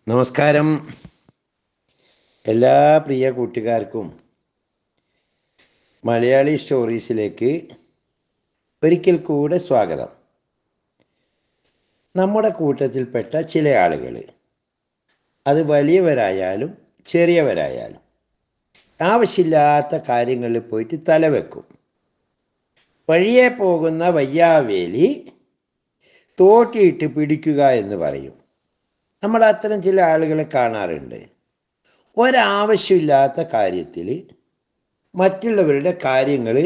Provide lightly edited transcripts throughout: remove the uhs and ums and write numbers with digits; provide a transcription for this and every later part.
നമസ്കാരം. എല്ലാ പ്രിയ കൂട്ടുകാർക്കും മലയാളി സ്റ്റോറീസിലേക്ക് ഒരിക്കൽ കൂടെ സ്വാഗതം. നമ്മുടെ കൂട്ടത്തിൽപ്പെട്ട ചില ആളുകൾ, അത് വലിയവരായാലും ചെറിയവരായാലും, ആവശ്യമില്ലാത്ത കാര്യങ്ങളിൽ പോയിട്ട് തലവെക്കും. വഴിയെ പോകുന്ന വയ്യാവേലി തോട്ടിയിട്ട് പിടിക്കുക എന്ന് പറയും. നമ്മൾ അത്തരം ചില ആളുകളെ കാണാറുണ്ട്. ഒരാവശ്യമില്ലാത്ത കാര്യത്തിൽ മറ്റുള്ളവരുടെ കാര്യങ്ങൾ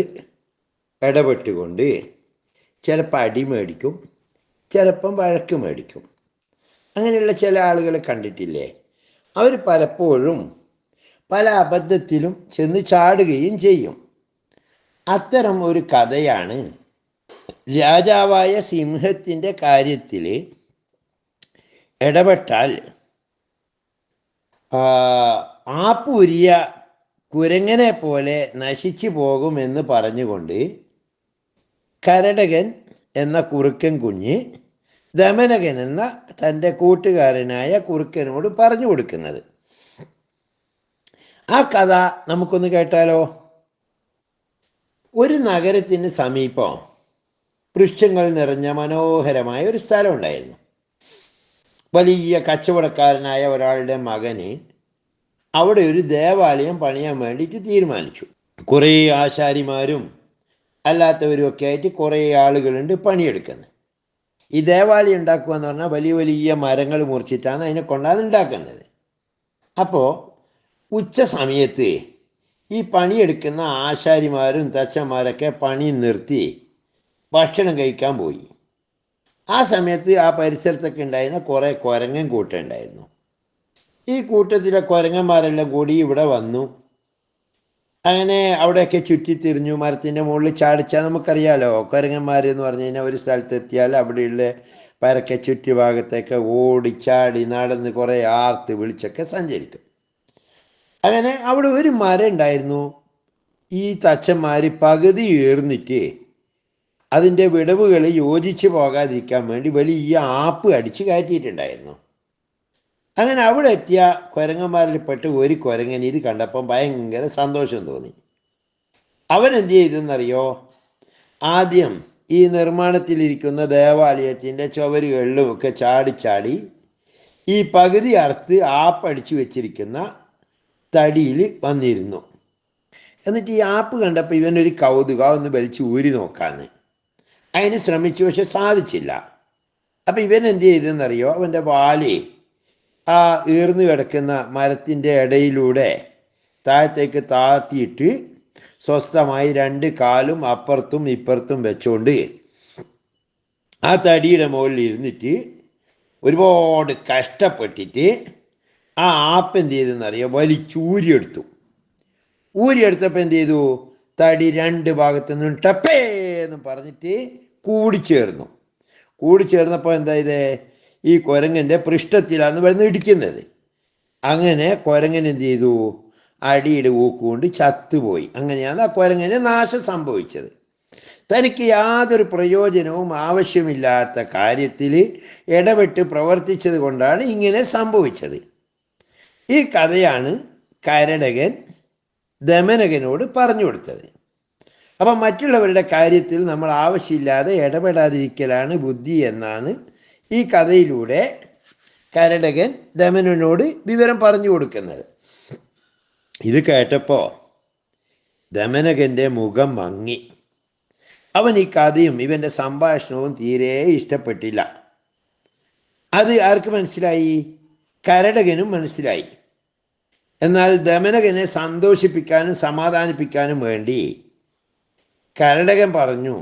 ഇടപെട്ടുകൊണ്ട് ചിലപ്പോൾ അടി മേടിക്കും, ചിലപ്പം വഴക്ക് മേടിക്കും. അങ്ങനെയുള്ള ചില ആളുകളെ കണ്ടിട്ടില്ലേ? അവർ പലപ്പോഴും പല അബദ്ധത്തിലും ചെന്ന് ചാടുകയും ചെയ്യും. അത്തരം ഒരു കഥയാണ് രാജാവായ സിംഹത്തിൻ്റെ കാര്യത്തിൽ ഇടപെട്ടാൽ ആപ്പൂരിയ കുരങ്ങനെ പോലെ നശിച്ചു പോകുമെന്ന് പറഞ്ഞുകൊണ്ട് കരടകൻ എന്ന കുറുക്കൻ കുഞ്ഞ് ദമനകൻ എന്ന തൻ്റെ കൂട്ടുകാരനായ കുറുക്കനോട് പറഞ്ഞു കൊടുക്കുന്നത്. ആ കഥ നമുക്കൊന്ന് കേട്ടാലോ? ഒരു നഗരത്തിന് സമീപം വൃക്ഷങ്ങൾ നിറഞ്ഞ മനോഹരമായ ഒരു സ്ഥലം ഉണ്ടായിരുന്നു. വലിയ കച്ചവടക്കാരനായ ഒരാളുടെ മകന് അവിടെ ഒരു ദേവാലയം പണിയാൻ വേണ്ടിയിട്ട് തീരുമാനിച്ചു. കുറേ ആശാരിമാരും അല്ലാത്തവരും ഒക്കെ ആയിട്ട് കുറേ ആളുകളുണ്ട് പണിയെടുക്കുന്നത്. ഈ ദേവാലയം ഉണ്ടാക്കുക എന്ന് പറഞ്ഞാൽ വലിയ വലിയ മരങ്ങൾ മുറിച്ചിട്ടാണ് അതിനെ കൊണ്ടാണ് ഉണ്ടാക്കുന്നത്. അപ്പോൾ ഉച്ച സമയത്ത് ഈ പണിയെടുക്കുന്ന ആശാരിമാരും തച്ചന്മാരൊക്കെ പണി നിർത്തി ഭക്ഷണം കഴിക്കാൻ പോയി. ആ സമയത്ത് ആ പരിസരത്തൊക്കെ ഉണ്ടായിരുന്ന കുറേ കുരങ്ങൻ കൂട്ടം ഉണ്ടായിരുന്നു. ഈ കൂട്ടത്തിലെ കുരങ്ങന്മാരെല്ലാം കൂടി ഇവിടെ വന്നു. അങ്ങനെ അവിടെയൊക്കെ ചുറ്റിത്തിരിഞ്ഞു. മരത്തിൻ്റെ മുകളിൽ ചാടിച്ചാൽ നമുക്കറിയാലോ, കുരങ്ങന്മാരെന്ന് പറഞ്ഞു കഴിഞ്ഞാൽ ഒരു സ്ഥലത്തെത്തിയാൽ അവിടെയുള്ള പരക്കെ ചുറ്റുഭാഗത്തൊക്കെ ഓടിച്ചാടി നടന്ന് കുറേ ആർത്ത് വിളിച്ചൊക്കെ സഞ്ചരിക്കും. അങ്ങനെ അവിടെ ഒരു മരം ഉണ്ടായിരുന്നു. ഈ തച്ചന്മാർ പകുതി ഏർന്നിട്ട് അതിൻ്റെ വിടവുകൾ യോജിച്ച് പോകാതിരിക്കാൻ വേണ്ടി വലിയ ആപ്പ് അടിച്ച് കയറ്റിയിട്ടുണ്ടായിരുന്നു. അങ്ങനെ അവിടെ എത്തിയ കുരങ്ങന്മാരിൽപ്പെട്ട് ഒരു കുരങ്ങൻ ഇത് കണ്ടപ്പം ഭയങ്കര സന്തോഷം തോന്നി. അവൻ എന്ത് ചെയ്തെന്നറിയോ? ആദ്യം ഈ നിർമ്മാണത്തിലിരിക്കുന്ന ദേവാലയത്തിൻ്റെ ചുവരുകളിലും ഒക്കെ ചാടി ഈ പകുതി അറുത്ത് ആപ്പടിച്ച് വെച്ചിരിക്കുന്ന തടിയിൽ വന്നിരുന്നു. എന്നിട്ട് ഈ ആപ്പ് കണ്ടപ്പോൾ ഇവനൊരു കൗതുകം, ഒന്ന് വലിച്ച് ഊരി നോക്കാന്ന് അതിന് ശ്രമിച്ചു. പക്ഷെ സാധിച്ചില്ല. അപ്പം ഇവൻ എന്ത് ചെയ്തെന്നറിയോ? അവൻ്റെ വാല് ആ ഈർന്നു കിടക്കുന്ന മരത്തിൻ്റെ ഇടയിലൂടെ താഴത്തേക്ക് താഴ്ത്തിയിട്ട് സ്വസ്ഥമായി രണ്ട് കാലും അപ്പുറത്തും ഇപ്പുറത്തും വെച്ചുകൊണ്ട് ആ തടിയുടെ മുകളിൽ ഇരുന്നിട്ട് ഒരുപാട് കഷ്ടപ്പെട്ടിട്ട് ആ ആപ്പ് എന്ത് ചെയ്തെന്നറിയോ? വലിച്ചൂരിയെടുത്തു. ഊരിയെടുത്തപ്പോൾ എന്ത് ചെയ്തു? തടി രണ്ട് ഭാഗത്തു നിന്നും ടപ്പേന്ന് പറഞ്ഞിട്ട് കൂടിച്ചേർന്നപ്പോൾ എന്തായത്? ഈ കുരങ്ങൻ്റെ പൃഷ്ഠത്തിലാണ് വരുന്ന ഇടിക്കുന്നത്. അങ്ങനെ കുരങ്ങൻ എന്ത് ചെയ്തു? അടിയുടെ ഊക്കുകൊണ്ട് ചത്തുപോയി. അങ്ങനെയാണ് ആ കുരങ്ങനെ നാശം സംഭവിച്ചത്. തനിക്ക് യാതൊരു പ്രയോജനവും ആവശ്യമില്ലാത്ത കാര്യത്തിൽ ഇടപെട്ട് പ്രവർത്തിച്ചത് കൊണ്ടാണ് ഇങ്ങനെ സംഭവിച്ചത്. ഈ കഥയാണ് കരടകൻ ദമനകനോട് പറഞ്ഞു കൊടുത്തത്. അപ്പം മറ്റുള്ളവരുടെ കാര്യത്തിൽ നമ്മൾ ആവശ്യമില്ലാതെ ഇടപെടാതിരിക്കലാണ് ബുദ്ധി എന്നാണ് ഈ കഥയിലൂടെ കരടകൻ ദമനനോട് വിവരം പറഞ്ഞു കൊടുക്കുന്നത്. ഇത് കേട്ടപ്പോൾ ദമനകൻ്റെ മുഖം മങ്ങി. അവൻ ഈ കഥയും ഇവൻ്റെ സംഭാഷണവും തീരെ ഇഷ്ടപ്പെട്ടില്ല. അത് ആർക്ക് മനസ്സിലായി? കരടകനും മനസ്സിലായി. എന്നാൽ ദമനകനെ സന്തോഷിപ്പിക്കാനും സമാധാനിപ്പിക്കാനും വേണ്ടി കരടകൻ പറഞ്ഞു,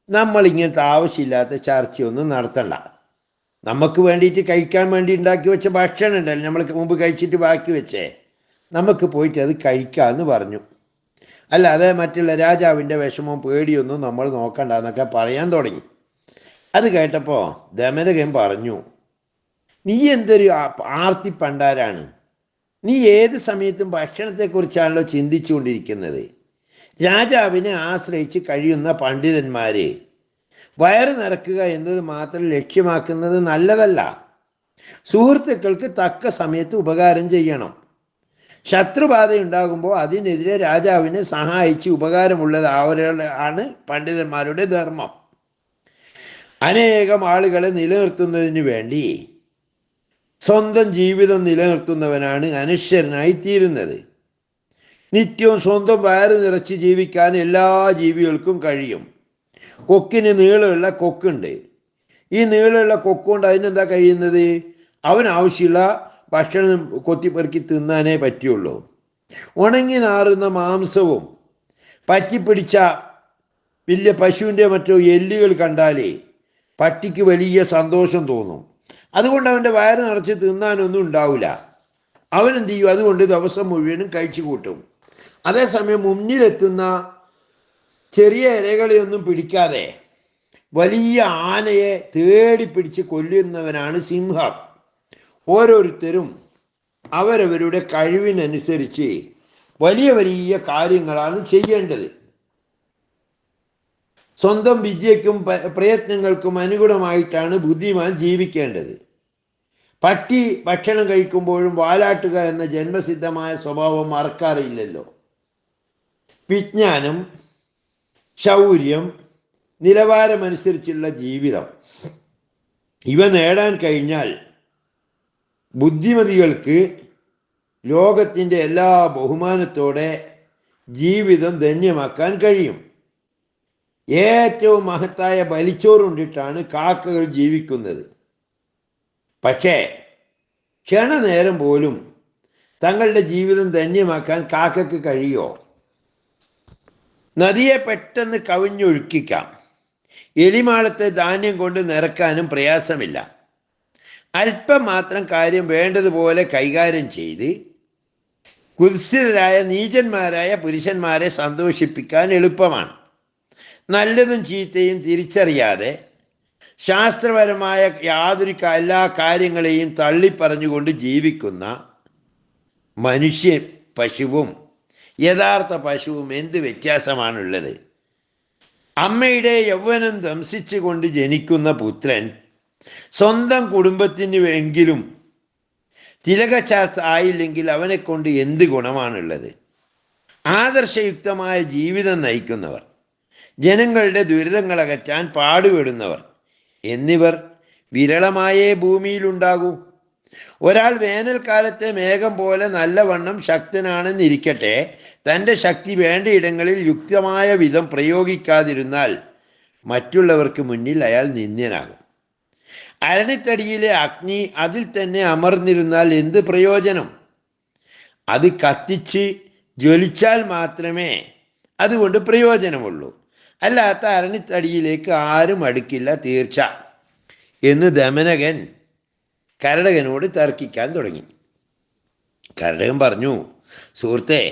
നമ്മൾ ഇങ്ങനത്തെ ആവശ്യമില്ലാത്ത ചർച്ചയൊന്നും നടത്തണ്ട. നമുക്ക് വേണ്ടിയിട്ട് കഴിക്കാൻ വേണ്ടി ഉണ്ടാക്കി വെച്ച ഭക്ഷണം ഉണ്ടല്ലോ, നമ്മൾ മുമ്പ് കഴിച്ചിട്ട് ബാക്കി വെച്ചേ, നമുക്ക് പോയിട്ട് അത് കഴിക്കാമെന്ന് പറഞ്ഞു. അല്ലാതെ മറ്റുള്ള രാജാവിൻ്റെ വിഷമവും പേടിയൊന്നും നമ്മൾ നോക്കണ്ട എന്നൊക്കെ പറയാൻ തുടങ്ങി. അത് കേട്ടപ്പോൾ ദമനകൻ പറഞ്ഞു, നീ എന്തൊരു ആർത്തി പണ്ടാരാണ്! നീ ഏത് സമയത്തും ഭക്ഷണത്തെക്കുറിച്ചാണല്ലോ ചിന്തിച്ചുകൊണ്ടിരിക്കുന്നത്. രാജാവിനെ ആശ്രയിച്ച് കഴിയുന്ന പണ്ഡിതന്മാർ വയറ് നിറക്കുക എന്നത് മാത്രം ലക്ഷ്യമാക്കുന്നത് നല്ലതല്ല. സുഹൃത്തുക്കൾക്ക് തക്ക സമയത്ത് ഉപകാരം ചെയ്യണം. ശത്രുബാധയുണ്ടാകുമ്പോൾ അതിനെതിരെ രാജാവിനെ സഹായിച്ച് ഉപകാരമുള്ളതാണ് പണ്ഡിതന്മാരുടെ ധർമ്മം. അനേകം ആളുകളെ നിലനിർത്തുന്നതിന് വേണ്ടി സ്വന്തം ജീവിതം നിലനിർത്തുന്നവനാണ് അനശ്വരനായി തീരുന്നത്. നിത്യവും സ്വന്തം വയറ് നിറച്ച് ജീവിക്കാൻ എല്ലാ ജീവികൾക്കും കഴിയും. കൊക്കിന് നീളമുള്ള കൊക്കുണ്ട്. ഈ നീളമുള്ള കൊക്കുകൊണ്ട് അതിനെന്താ കഴിയുന്നത്? അവനാവശ്യമുള്ള ഭക്ഷണം കൊത്തിപ്പെറുക്കി തിന്നാനേ പറ്റുള്ളൂ. ഉണങ്ങി നാറുന്ന മാംസവും പറ്റിപ്പിടിച്ച വലിയ പശുവിൻ്റെ മറ്റോ എല്ലുകൾ കണ്ടാലേ പട്ടിക്ക് വലിയ സന്തോഷം തോന്നും. അതുകൊണ്ട് അവൻ്റെ വയറ് നിറച്ച് തിന്നാനൊന്നും ഉണ്ടാവില്ല. അവനെന്ത് ചെയ്യും? അതുകൊണ്ട് ദിവസം മുഴുവനും കഴിച്ചു കൂട്ടും. അതേസമയം മുന്നിലെത്തുന്ന ചെറിയ ഇരകളെയൊന്നും പിടിക്കാതെ വലിയ ആനയെ തേടി പിടിച്ച് കൊല്ലുന്നവനാണ് സിംഹം. ഓരോരുത്തരും അവരവരുടെ കഴിവിനനുസരിച്ച് വലിയ വലിയ കാര്യങ്ങളാണ് ചെയ്യേണ്ടത്. സ്വന്തം വിദ്യയ്ക്കും പ്രയത്നങ്ങൾക്കും അനുഗുണമായിട്ടാണ് ബുദ്ധിമാൻ ജീവിക്കേണ്ടത്. പട്ടി ഭക്ഷണം കഴിക്കുമ്പോഴും വാലാട്ടുക എന്ന ജന്മസിദ്ധമായ സ്വഭാവം മറക്കാറില്ലല്ലോ. വിജ്ഞാനം, ശൗര്യം, നിലവാരമനുസരിച്ചുള്ള ജീവിതം ഇവ നേടാൻ കഴിഞ്ഞാൽ ബുദ്ധിമതികൾക്ക് ലോകത്തിൻ്റെ എല്ലാ ബഹുമാനത്തോടെ ജീവിതം ധന്യമാക്കാൻ കഴിയും. ഏറ്റവും മഹത്തായ ബലിച്ചോറുണ്ടിട്ടാണ് കാക്കകൾ ജീവിക്കുന്നത്. പക്ഷേ ക്ഷണനേരം പോലും തങ്ങളുടെ ജീവിതം ധന്യമാക്കാൻ കാക്കയ്ക്ക് കഴിയുമോ? നദിയെ പെട്ടെന്ന് കവിഞ്ഞൊഴുക്കിക്കാം. എലിമാളത്തെ ധാന്യം കൊണ്ട് നിറക്കാനും പ്രയാസമില്ല. അല്പം മാത്രം കാര്യം വേണ്ടതുപോലെ കൈകാര്യം ചെയ്ത് കുത്സിതരായ നീചന്മാരായ പുരുഷന്മാരെ സന്തോഷിപ്പിക്കാൻ എളുപ്പമാണ്. നല്ലതും ചീത്തയും തിരിച്ചറിയാതെ ശാസ്ത്രപരമായ യാതൊരു എല്ലാ കാര്യങ്ങളെയും തള്ളിപ്പറഞ്ഞുകൊണ്ട് ജീവിക്കുന്ന മനുഷ്യ പശുവും യഥാർത്ഥ പശുവും എന്ത് വ്യത്യാസമാണുള്ളത്? അമ്മയുടെ യൗവനം ധംസിച്ചുകൊണ്ട് ജനിക്കുന്ന പുത്രൻ സ്വന്തം കുടുംബത്തിന് എങ്കിലും തിലകച്ചാർത്ത് ആയില്ലെങ്കിൽ അവനെ കൊണ്ട് എന്ത് ഗുണമാണുള്ളത്? ആദർശയുക്തമായ ജീവിതം നയിക്കുന്നവർ, ജനങ്ങളുടെ ദുരിതങ്ങളകറ്റാൻ പാടുപെടുന്നവർ എന്നിവർ വിരളമായേ ഭൂമിയിലുണ്ടാകൂ. ഒരാൾ വേനൽക്കാലത്തെ മേഘം പോലെ നല്ലവണ്ണം ശക്തനാണെന്നിരിക്കട്ടെ, തൻ്റെ ശക്തി വേണ്ടയിടങ്ങളിൽ യുക്തമായ വിധം പ്രയോഗിക്കാതിരുന്നാൽ മറ്റുള്ളവർക്ക് മുന്നിൽ അയാൾ നിന്ദ്യനാകും. അരണിത്തടിയിലെ അഗ്നി അതിൽ തന്നെ അമർന്നിരുന്നാൽ എന്ത് പ്രയോജനം? അത് കത്തിച്ച് ജ്വലിച്ചാൽ മാത്രമേ അതുകൊണ്ട് പ്രയോജനമുള്ളൂ. അല്ലാത്ത അരണിത്തടിയിലേക്ക് ആരും അടുക്കില്ല, തീർച്ച എന്ന് ദമനകൻ കരടകനോട് തർക്കിക്കാൻ തുടങ്ങി. കരടകൻ പറഞ്ഞു, സുഹൃത്തെ,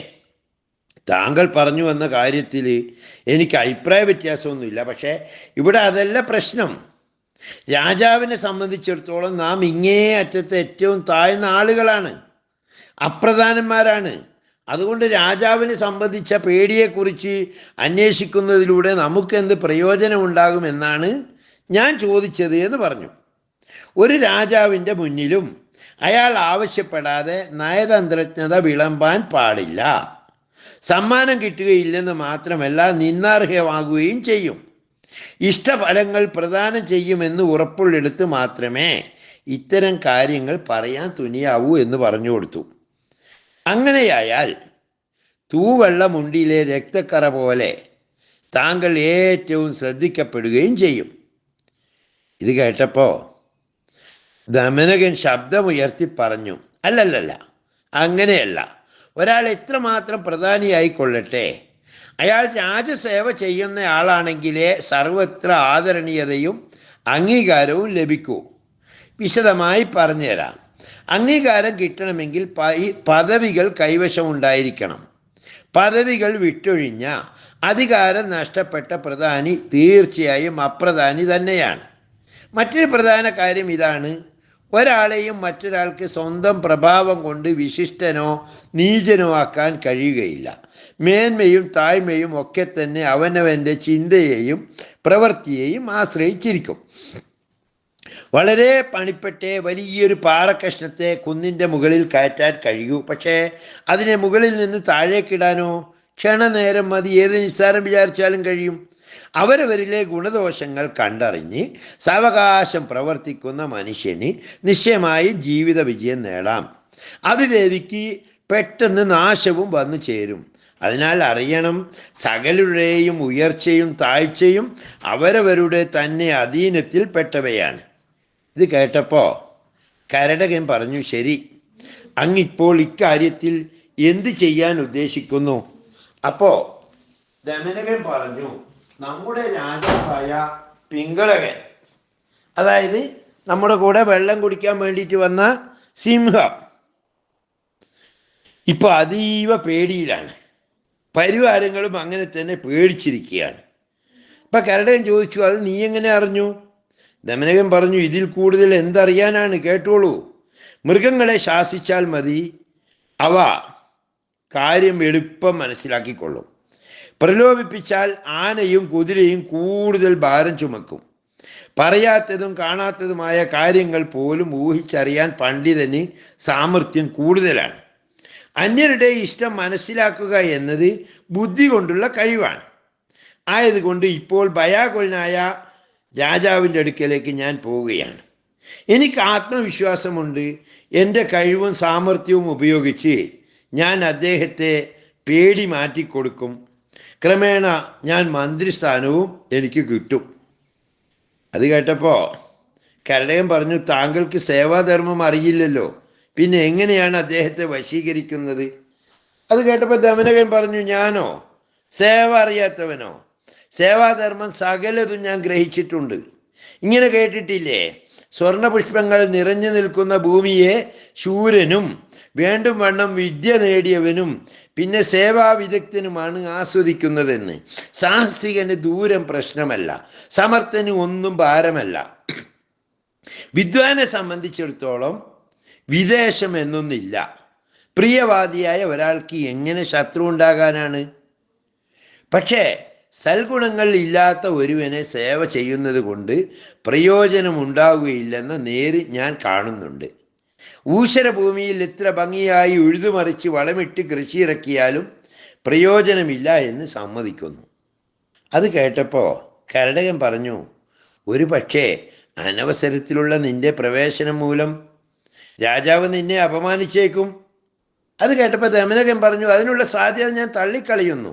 താങ്കൾ പറഞ്ഞു വന്ന കാര്യത്തിൽ എനിക്ക് അഭിപ്രായ വ്യത്യാസമൊന്നുമില്ല. പക്ഷേ ഇവിടെ അതല്ല പ്രശ്നം. രാജാവിനെ സംബന്ധിച്ചിടത്തോളം നാം ഇങ്ങേ അറ്റത്തെ ഏറ്റവും താഴ്ന്ന ആളുകളാണ്, അപ്രധാനന്മാരാണ്. അതുകൊണ്ട് രാജാവിനെ സംബന്ധിച്ച പേടിയെക്കുറിച്ച് അന്വേഷിക്കുന്നതിലൂടെ നമുക്കെന്ത് പ്രയോജനമുണ്ടാകുമെന്നാണ് ഞാൻ ചോദിച്ചത് എന്ന് പറഞ്ഞു. ഒരു രാജാവിൻ്റെ മുന്നിലും അയാൾ ആവശ്യപ്പെടാതെ നയതന്ത്രജ്ഞത വിളമ്പാൻ പാടില്ല. സമ്മാനം കിട്ടുകയില്ലെന്ന് മാത്രമല്ല, നിന്ദാർഹമാകുകയും ചെയ്യും. ഇഷ്ടഫലങ്ങൾ പ്രദാനം ചെയ്യുമെന്ന് ഉറപ്പുള്ളിടത്ത് മാത്രമേ ഇത്തരം കാര്യങ്ങൾ പറയാൻ തുനിയാവൂ എന്ന് പറഞ്ഞു കൊടുത്തു. അങ്ങനെയായാൽ തൂവെള്ളമുണ്ടിലെ രക്തക്കറ പോലെ താങ്കൾ ഏറ്റവും ശ്രദ്ധിക്കപ്പെടുകയും ചെയ്യും. ഇത് കേട്ടപ്പോൾ ദമനകൻ ശബ്ദമുയർത്തി പറഞ്ഞു, അല്ലല്ലല്ല, അങ്ങനെയല്ല. ഒരാൾ എത്രമാത്രം പ്രധാനിയായിക്കൊള്ളട്ടെ, അയാൾ രാജസേവ ചെയ്യുന്ന ആളാണെങ്കിലേ സർവത്ര ആദരണീയതയും അംഗീകാരവും ലഭിക്കൂ. വിശദമായി പറഞ്ഞുതരാം. അംഗീകാരം കിട്ടണമെങ്കിൽ പദവികൾ കൈവശമുണ്ടായിരിക്കണം. പദവികൾ വിട്ടൊഴിഞ്ഞ അധികാരം നഷ്ടപ്പെട്ട പ്രധാനി തീർച്ചയായും അപ്രധാനി തന്നെയാണ്. മറ്റൊരു പ്രധാന കാര്യം ഇതാണ്: ഒരാളെയും മറ്റൊരാൾക്ക് സ്വന്തം പ്രഭാവം കൊണ്ട് വിശിഷ്ടനോ നീചനോ ആക്കാൻ കഴിയുകയില്ല. മേന്മയും താഴ്മയും ഒക്കെ തന്നെ അവനവൻ്റെ ചിന്തയെയും പ്രവൃത്തിയെയും ആശ്രയിച്ചിരിക്കും. വളരെ പണിപ്പെട്ടേ വലിയൊരു പാറക്കഷ്ണത്തെ കുന്നിൻ്റെ മുകളിൽ കയറ്റാൻ കഴിയൂ. പക്ഷേ അതിനെ മുകളിൽ നിന്ന് താഴേക്കിടാനോ ക്ഷണനേരം മതി. ഏത് നിസ്സാരം വിചാരിച്ചാലും കഴിയും. അവരവരിലെ ഗുണദോഷങ്ങൾ കണ്ടറിഞ്ഞ് സാവകാശം പ്രവർത്തിക്കുന്ന മനുഷ്യന് നിശ്ചയമായി ജീവിത വിജയം നേടാം. അവിവേകിക്ക് പെട്ടെന്ന് നാശവും വന്നു ചേരും. അതിനാൽ അറിയണം, സകലരുടെയും ഉയർച്ചയും താഴ്ചയും അവരവരുടെ തന്നെ അധീനത്തിൽ പെട്ടവയാണ്. ഇത് കേട്ടപ്പോൾ കരടകൻ പറഞ്ഞു, ശരി, അങ്ങിപ്പോൾ ഇക്കാര്യത്തിൽ എന്ത് ചെയ്യാൻ ഉദ്ദേശിക്കുന്നു? അപ്പോൾ ദമനകൻ പറഞ്ഞു, നമ്മുടെ രാജാവായ പിങ്കളകൻ, അതായത് നമ്മുടെ കൂടെ വെള്ളം കുടിക്കാൻ വേണ്ടിയിട്ട് വന്ന സിംഹം, ഇപ്പൊ അതീവ പേടിയിലാണ്. പരിവാരങ്ങളും അങ്ങനെ തന്നെ പേടിച്ചിരിക്കുകയാണ്. ഇപ്പം കരടകൻ ചോദിച്ചു, അത് നീ എങ്ങനെ അറിഞ്ഞു? ദമനകൻ പറഞ്ഞു, ഇതിൽ കൂടുതൽ എന്തറിയാനാണ്, കേട്ടോളൂ. മൃഗങ്ങളെ ശാസിച്ചാൽ മതി, അവ കാര്യം എളുപ്പം മനസ്സിലാക്കിക്കൊള്ളും. പ്രലോഭിപ്പിച്ചാൽ ആനയും കുതിരയും കൂടുതൽ ഭാരം ചുമക്കും. പറയാത്തതും കാണാത്തതുമായ കാര്യങ്ങൾ പോലും ഊഹിച്ചറിയാൻ പണ്ഡിതന് സാമർഥ്യം കൂടുതലാണ്. അന്യരുടെ ഇഷ്ടം മനസ്സിലാക്കുക എന്നത് ബുദ്ധി കൊണ്ടുള്ള കഴിവാണ്. ആയതുകൊണ്ട് ഇപ്പോൾ ഭയാകുലനായ രാജാവിൻ്റെ അടുക്കലേക്ക് ഞാൻ പോവുകയാണ്. എനിക്ക് ആത്മവിശ്വാസമുണ്ട്. എൻ്റെ കഴിവും സാമർഥ്യവും ഉപയോഗിച്ച് ഞാൻ അദ്ദേഹത്തെ പേടി മാറ്റിക്കൊടുക്കും. ക്രമേണ ഞാൻ മന്ത്രിസ്ഥാനവും എനിക്ക് കിട്ടും. അത് കേട്ടപ്പോൾ കരടകൻ പറഞ്ഞു, താങ്കൾക്ക് സേവാധർമ്മം അറിയില്ലല്ലോ, പിന്നെ എങ്ങനെയാണ് അദ്ദേഹത്തെ വശീകരിക്കുന്നത്? അത് കേട്ടപ്പോൾ ദമനകൻ പറഞ്ഞു, ഞാനോ സേവ അറിയാത്തവനോ? സേവാധർമ്മം സകലതും ഞാൻ ഗ്രഹിച്ചിട്ടുണ്ട്. ഇങ്ങനെ കേട്ടിട്ടില്ലേ, സ്വർണപുഷ്പങ്ങൾ നിറഞ്ഞു നിൽക്കുന്ന ഭൂമിയെ ശൂരനും വേണ്ടും വണ്ണം വിദ്യ നേടിയവനും പിന്നെ സേവാവിദഗ്ധനുമാണ് ആസ്വദിക്കുന്നതെന്ന്. സാഹസികന് ദൂരം പ്രശ്നമല്ല, സമർത്ഥന് ഒന്നും ഭാരമല്ല. വിദ്വാനെ സംബന്ധിച്ചിടത്തോളം വിദേശം എന്നൊന്നില്ല. പ്രിയവാദിയായ ഒരാൾക്ക് എങ്ങനെ ശത്രു ഉണ്ടാകാനാണ്? പക്ഷേ സൽഗുണങ്ങൾ ഇല്ലാത്ത ഒരുവനെ സേവ ചെയ്യുന്നത് കൊണ്ട് പ്രയോജനമുണ്ടാവുകയില്ലെന്ന നേര് ഞാൻ കാണുന്നുണ്ട്. ഊഷരഭൂമിയിൽ എത്ര ഭംഗിയായി ഉഴുതുമറിച്ച് വളമിട്ട് കൃഷി ഇറക്കിയാലും പ്രയോജനമില്ല എന്ന് സമ്മതിക്കുന്നു. അത് കേട്ടപ്പോൾ കരടകൻ പറഞ്ഞു, ഒരു പക്ഷേ അനവസരത്തിലുള്ള നിന്റെ പ്രവേശനം മൂലം രാജാവ് നിന്നെ അപമാനിച്ചേക്കും. അത് കേട്ടപ്പോൾ ദമനകൻ പറഞ്ഞു, അതിനുള്ള സാധ്യത ഞാൻ തള്ളിക്കളയുന്നു.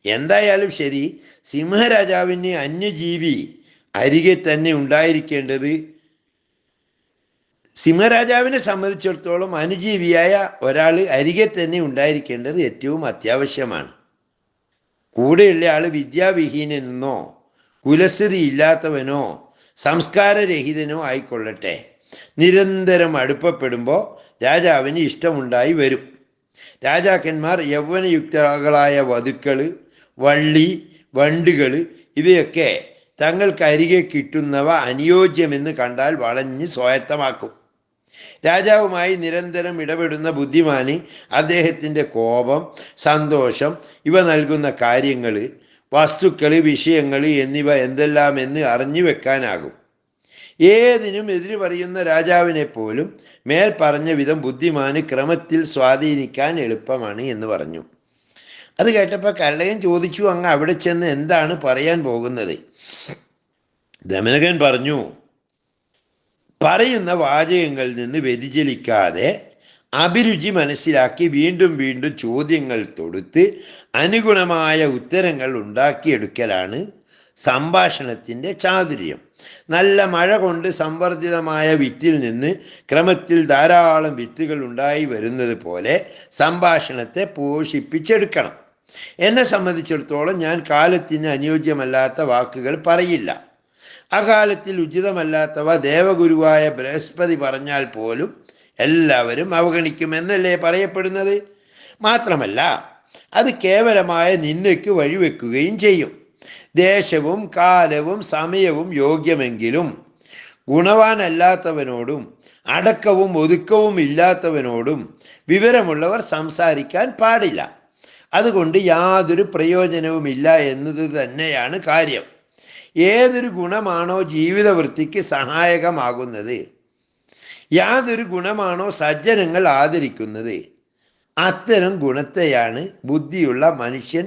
എന്തായാലും ശരി, സിംഹരാജാവിന് അന്യജീവി അരികെ തന്നെ ഉണ്ടായിരിക്കേണ്ടത്, സിംഹരാജാവിനെ സംബന്ധിച്ചിടത്തോളം അനുജീവിയായ ഒരാൾ അരികെ തന്നെ ഉണ്ടായിരിക്കേണ്ടത് ഏറ്റവും അത്യാവശ്യമാണ്. കൂടെയുള്ള ആൾ വിദ്യാവിഹീനനെന്നോ കുലസ്ഥിതി ഇല്ലാത്തവനോ സംസ്കാരരഹിതനോ ആയിക്കൊള്ളട്ടെ, നിരന്തരം അടുപ്പപ്പെടുമ്പോൾ രാജാവിന് ഇഷ്ടമുണ്ടായി വരും. രാജാക്കന്മാർ യൗവനയുക്തകളായ വധുക്കൾ, വള്ളി, വണ്ടുകൾ ഇവയൊക്കെ തങ്ങൾക്ക് അരികെ കിട്ടുന്നവ അനുയോജ്യമെന്ന് കണ്ടാൽ വളഞ്ഞ് സ്വായത്തമാക്കും. രാജാവുമായി നിരന്തരം ഇടപെടുന്ന ബുദ്ധിമാന് അദ്ദേഹത്തിൻ്റെ കോപം, സന്തോഷം ഇവ നൽകുന്ന കാര്യങ്ങൾ, വസ്തുക്കൾ, വിഷയങ്ങൾ എന്നിവ എന്തെല്ലാമെന്ന് അറിഞ്ഞു വെക്കാനാകും. ഏതിനും എതിര് പറയുന്ന രാജാവിനെ പോലും മേൽ പറഞ്ഞ വിധം ബുദ്ധിമാന് ക്രമത്തിൽ സ്വാധീനിക്കാൻ എളുപ്പമാണ് എന്ന് പറഞ്ഞു. അത് കേട്ടപ്പോൾ കരടകൻ ചോദിച്ചു, അങ്ങ് അവിടെ ചെന്ന് എന്താണ് പറയാൻ പോകുന്നത്? ദമനകൻ പറഞ്ഞു, പറയുന്ന വാചകങ്ങളിൽ നിന്ന് വ്യതിചലിക്കാതെ അഭിരുചി മനസ്സിലാക്കി വീണ്ടും വീണ്ടും ചോദ്യങ്ങൾ തൊടുത്ത് അനുഗുണമായ ഉത്തരങ്ങൾ ഉണ്ടാക്കിയെടുക്കലാണ് സംഭാഷണത്തിൻ്റെ ചാതുര്യം. നല്ല മഴ കൊണ്ട് സംവർദ്ധിതമായ വിത്തിൽ നിന്ന് ക്രമത്തിൽ ധാരാളം വിത്തുകൾ ഉണ്ടായി വരുന്നത് പോലെ സംഭാഷണത്തെ പോഷിപ്പിച്ചെടുക്കണം. എന്നെ സംബന്ധിച്ചിടത്തോളം ഞാൻ കാലത്തിന് അനുയോജ്യമല്ലാത്ത വാക്കുകൾ പറയില്ല. അകാലത്തിൽ ഉചിതമല്ലാത്തവ ദേവഗുരുവായ ബൃഹസ്പതി പറഞ്ഞാൽ പോലും എല്ലാവരും അവഗണിക്കുമെന്നല്ലേ പറയപ്പെടുന്നത്. മാത്രമല്ല അത് കേവലമായ നിന്ദയ്ക്ക് വഴിവെക്കുകയും ചെയ്യും. ദേശവും കാലവും സമയവും യോഗ്യമെങ്കിലും ഗുണവാനല്ലാത്തവനോടും അടക്കവും ഒതുക്കവും ഇല്ലാത്തവനോടും വിവരമുള്ളവർ സംസാരിക്കാൻ പാടില്ല. അതുകൊണ്ട് യാതൊരു പ്രയോജനവുമില്ല എന്നത് തന്നെയാണ് കാര്യം. ഏതൊരു ഗുണമാണോ ജീവിതവൃത്തിക്ക് സഹായകമാകുന്നത്, യാതൊരു ഗുണമാണോ സജ്ജനങ്ങൾ ആദരിക്കുന്നത്, അത്തരം ഗുണത്തെയാണ് ബുദ്ധിയുള്ള മനുഷ്യൻ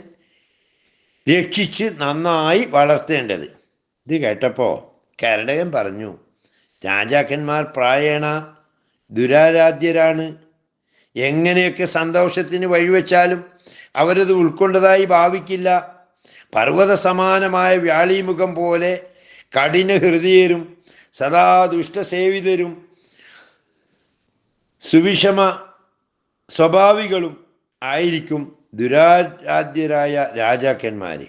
രക്ഷിച്ച് നന്നായി വളർത്തേണ്ടത്. ഇത് കേട്ടപ്പോൾ കരടകൻ പറഞ്ഞു, രാജാക്കന്മാർ പ്രായേണ ദുരാരാധ്യരാണ്. എങ്ങനെയൊക്കെ സന്തോഷത്തിന് വഴിവെച്ചാലും അവരത് ഉൾക്കൊണ്ടതായി ഭാവിക്കില്ല. പർവ്വത സമാനമായ വ്യാളീമുഖം പോലെ കഠിന ഹൃദയരും സദാ ദുഷ്ടസേവിതരും സുവിഷമ സ്വഭാവികളും ആയിരിക്കും ദുരാരാധ്യരായ രാജാക്കന്മാർ.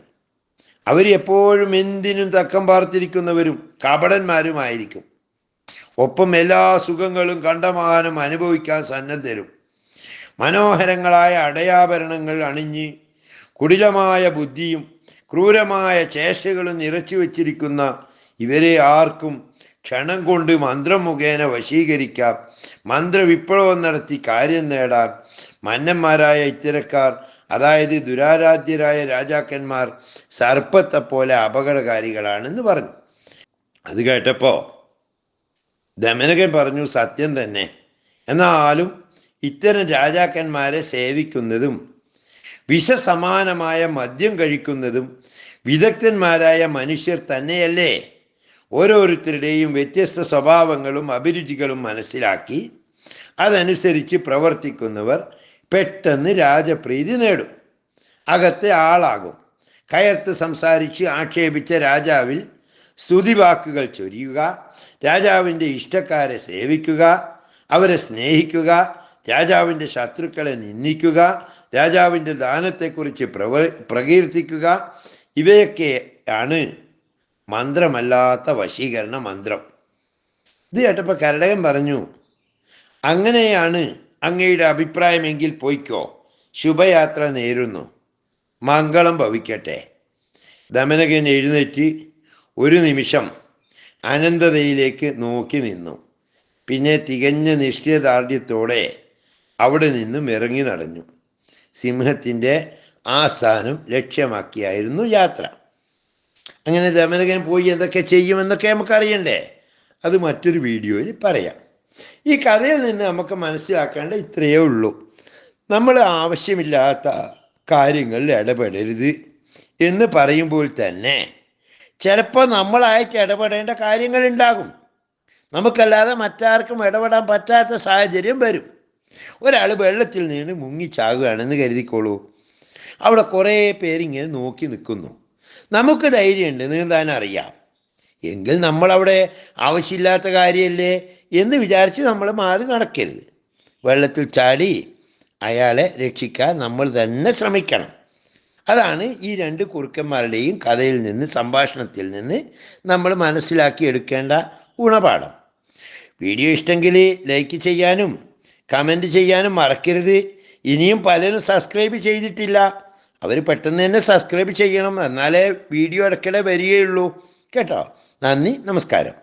അവർ എപ്പോഴും എന്തിനും തക്കം പാർത്തിരിക്കുന്നവരും കപടന്മാരുമായിരിക്കും. ഒപ്പം എല്ലാ സുഖങ്ങളും കണ്ടമാനം അനുഭവിക്കാൻ സന്നദ്ധരും. മനോഹരങ്ങളായ അടയാഭരണങ്ങൾ അണിഞ്ഞ് കുടിലമായ ബുദ്ധിയും ക്രൂരമായ ചേഷ്ടകളും നിറച്ചു വച്ചിരിക്കുന്ന ഇവരെ ആർക്കും ക്ഷണം കൊണ്ട് മന്ത്രം മുഖേന വശീകരിക്കാം. മന്ത്രവിപ്ലവം നടത്തി കാര്യം നേടാൻ മന്നന്മാരായ ഇത്തരക്കാർ, അതായത് ദുരാരാധ്യരായ രാജാക്കന്മാർ, സർപ്പത്തെ പോലെ അപകടകാരികളാണെന്ന് പറഞ്ഞു. അത് കേട്ടപ്പോൾ ദമനകൻ പറഞ്ഞു, സത്യം തന്നെ. എന്നാലും ഇത്തരം രാജാക്കന്മാരെ സേവിക്കുന്നതും വിഷസമാനമായ മദ്യം കഴിക്കുന്നതും വിദഗ്ധന്മാരായ മനുഷ്യർ തന്നെയല്ലേ? ഓരോരുത്തരുടെയും വ്യത്യസ്ത സ്വഭാവങ്ങളും അഭിരുചികളും മനസ്സിലാക്കി അതനുസരിച്ച് പ്രവർത്തിക്കുന്നവർ പെട്ടെന്ന് രാജപ്രീതി നേടും, അകത്തെ ആളാകും. കയർത്ത് സംസാരിച്ച് ആക്ഷേപിച്ച രാജാവിൽ സ്തുതിവാക്കുകൾ ചൊരിയുക, രാജാവിൻ്റെ ഇഷ്ടക്കാരെ സേവിക്കുക, അവരെ സ്നേഹിക്കുക, രാജാവിൻ്റെ ശത്രുക്കളെ നിന്ദിക്കുക, രാജാവിൻ്റെ ദാനത്തെക്കുറിച്ച് പ്രകീർത്തിക്കുക, ഇവയൊക്കെയാണ് മന്ത്രമല്ലാത്ത വശീകരണ മന്ത്രം. ഇത് കേട്ടപ്പോൾ കരടകൻ പറഞ്ഞു, അങ്ങനെയാണ് അങ്ങയുടെ അഭിപ്രായമെങ്കിൽ പോയിക്കോ, ശുഭയാത്ര നേരുന്നു, മംഗളം ഭവിക്കട്ടെ. ദമനകൻ എഴുന്നേറ്റ് ഒരു നിമിഷം അനന്തതയിലേക്ക് നോക്കി നിന്നു. പിന്നെ തികഞ്ഞ നിശ്ചയദാർഢ്യത്തോടെ അവിടെ നിന്നും ഇറങ്ങി നടന്നു. സിംഹത്തിൻ്റെ ആസ്ഥാനം ലക്ഷ്യമാക്കിയായിരുന്നു യാത്ര. അങ്ങനെ ദമനകൻ പോയി എന്തൊക്കെ ചെയ്യുമെന്നൊക്കെ നമുക്കറിയണ്ടേ? അത് മറ്റൊരു വീഡിയോയിൽ പറയാം. ഈ കഥയിൽ നിന്ന് നമുക്ക് മനസ്സിലാക്കേണ്ട ഇത്രയേ ഉള്ളൂ. നമ്മൾ ആവശ്യമില്ലാത്ത കാര്യങ്ങളിൽ ഇടപെടരുത് എന്ന് പറയുമ്പോൾ തന്നെ ചിലപ്പോൾ നമ്മളായിട്ട് ഇടപെടേണ്ട കാര്യങ്ങളുണ്ടാകും. നമുക്കല്ലാതെ മറ്റാർക്കും ഇടപെടാൻ പറ്റാത്ത സാഹചര്യം വരും. ഒരാൾ വെള്ളത്തിൽ നിന്ന് മുങ്ങിച്ചാകുകയാണെന്ന് കരുതിക്കോളൂ. അവിടെ കുറേ പേരിങ്ങനെ നോക്കി നിൽക്കുന്നു. നമുക്ക് ധൈര്യമുണ്ട്, നീന്താൻ അറിയാം എങ്കിൽ നമ്മളവിടെ ആവശ്യമില്ലാത്ത കാര്യമല്ലേ എന്ന് വിചാരിച്ച് നമ്മൾ മാറി നടക്കരുത്. വെള്ളത്തിൽ ചാടി അയാളെ രക്ഷിക്കാൻ നമ്മൾ തന്നെ ശ്രമിക്കണം. അതാണ് ഈ രണ്ട് കുറുക്കന്മാരുടെയും കഥയിൽ നിന്ന്, സംഭാഷണത്തിൽ നിന്ന് നമ്മൾ മനസ്സിലാക്കി എടുക്കേണ്ട ഗുണപാഠം. വീഡിയോ ഇഷ്ടമെങ്കിൽ ലൈക്ക് ചെയ്യാനും കമൻറ്റ് ചെയ്യാനും മറക്കരുത്. ഇനിയും പലരും സബ്സ്ക്രൈബ് ചെയ്തിട്ടില്ല, അവർ പെട്ടെന്ന് തന്നെ സബ്സ്ക്രൈബ് ചെയ്യണം, എന്നാലേ വീഡിയോ ഇടയ്ക്കിടെ വരികയുള്ളൂ കേട്ടോ. നന്ദി, നമസ്കാരം.